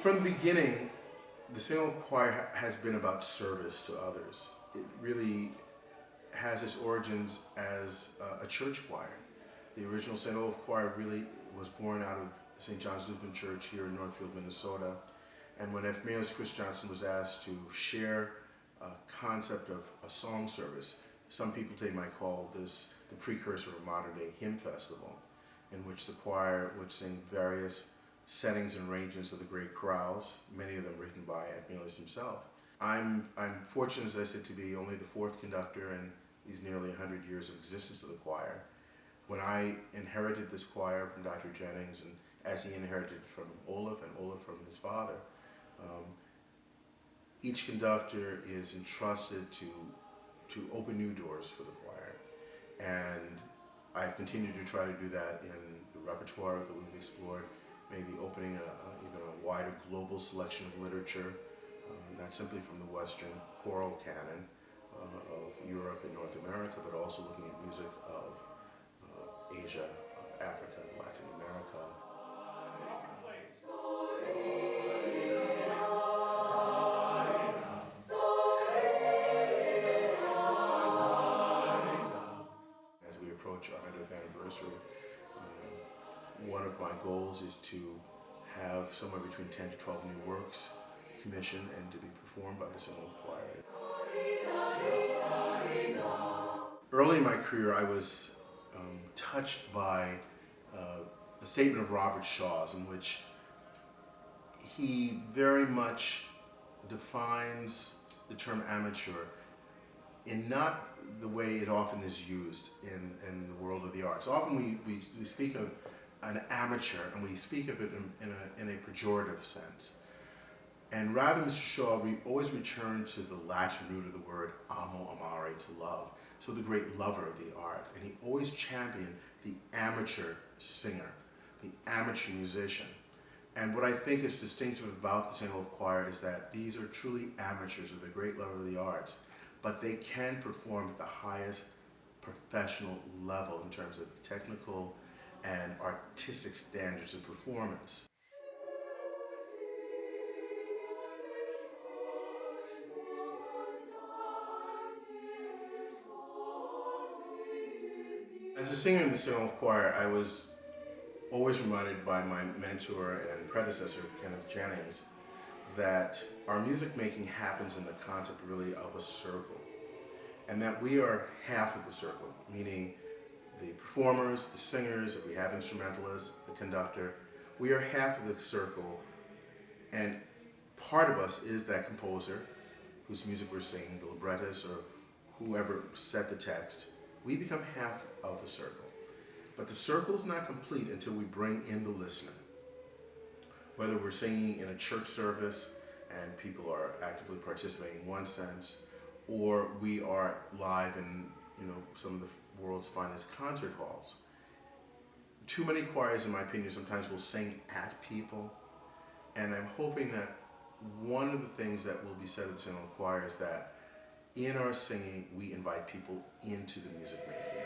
From the beginning, the St. Olaf Choir has been about service to others. It really has its origins as a church choir. The original St. Olaf Choir really was born out of St. John's Lutheran Church here in Northfield, Minnesota. And when F. Chris Johnson was asked to share a concept of a song service, some people today might call this the precursor of a modern-day hymn festival, in which the choir would sing various settings and arrangements of the great chorales, many of them written by F. himself. I'm fortunate, as I said, to be only the fourth conductor in these nearly 100 years of existence of the choir. When I inherited this choir from Dr. Jennings, and as he inherited it from Olaf, and Olaf from his father, each conductor is entrusted to open new doors for the choir. And I've continued to try to do that in the repertoire that we've explored, maybe opening even a wider global selection of literature, not simply from the Western choral canon of Europe and North America, but also looking at music of Asia, of Africa, Latin America. As we approach our 100th anniversary, one of my goals is to have somewhere between 10 to 12 new works commissioned and to be performed by the St. Olaf Choir. Early in my career, I was touched by a statement of Robert Shaw's in which he very much defines the term amateur in not the way it often is used in the world of the arts. Often we speak of an amateur, and we speak of it in a pejorative sense. And rather, Mr. Shaw, we always return to the Latin root of the word amo, amare, to love. So the great lover of the art. And he always championed the amateur singer, the amateur musician. And what I think is distinctive about the St. Olaf Choir is that these are truly amateurs of the great lover of the arts, but they can perform at the highest professional level in terms of technical and artistic standards of performance. As a singer in the St. Olaf Choir, I was always reminded by my mentor and predecessor, Kenneth Jennings, that our music making happens in the concept really of a circle, and that we are half of the circle, meaning the performers, the singers, if we have instrumentalists, the conductor, we are half of the circle, and part of us is that composer whose music we're singing, the librettist or whoever set the text. We become half of the circle. But the circle is not complete until we bring in the listener. Whether we're singing in a church service and people are actively participating in one sense, or we are live in some of the world's finest concert halls. Too many choirs, in my opinion, sometimes will sing at people, and I'm hoping that one of the things that will be said at the St. Olaf Choir is that in our singing, we invite people into the music making.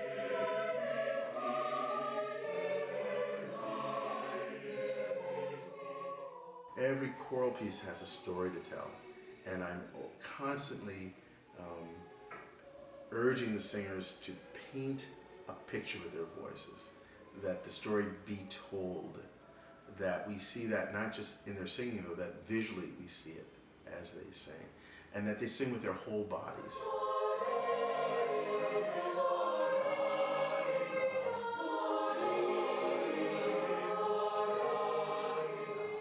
Every choral piece has a story to tell, and I'm constantly urging the singers to paint a picture with their voices, that the story be told, that we see that not just in their singing, though, that visually we see it as they sing, and that they sing with their whole bodies.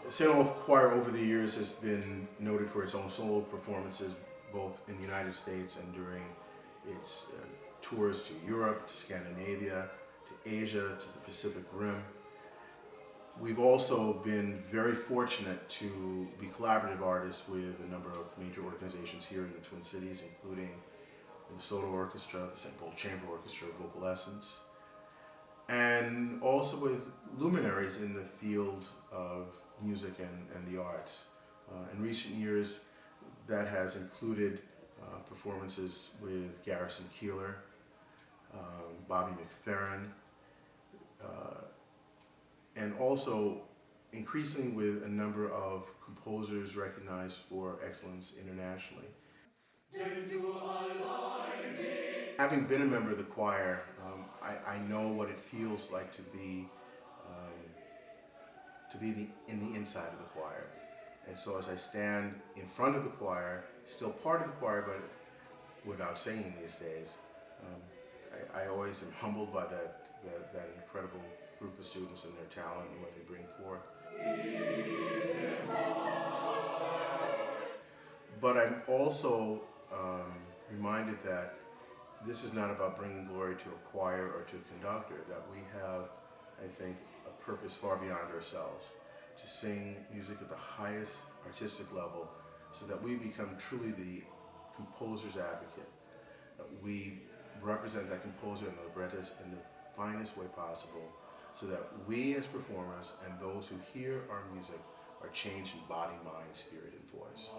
The St. Olaf Choir over the years has been noted for its own solo performances, both in the United States and during its tours to Europe, to Scandinavia, to Asia, to the Pacific Rim. We've also been very fortunate to be collaborative artists with a number of major organizations here in the Twin Cities, including the Soto Orchestra, the St. Paul Chamber Orchestra, Vocal Essence, and also with luminaries in the field of music and the arts. In recent years, that has included performances with Garrison Keillor, Bobby McFerrin, and also increasingly with a number of composers recognized for excellence internationally. Having been a member of the choir, I know what it feels like to be in the inside of the choir. And so as I stand in front of the choir, still part of the choir, but without singing these days, I always am humbled by that incredible group of students and their talent and what they bring forth. But I'm also reminded that this is not about bringing glory to a choir or to a conductor, that we have, I think, a purpose far beyond ourselves, to sing music at the highest artistic level so that we become truly the composer's advocate, that we represent that composer and the librettist in the finest way possible so that we as performers and those who hear our music are changed in body, mind, spirit, and voice.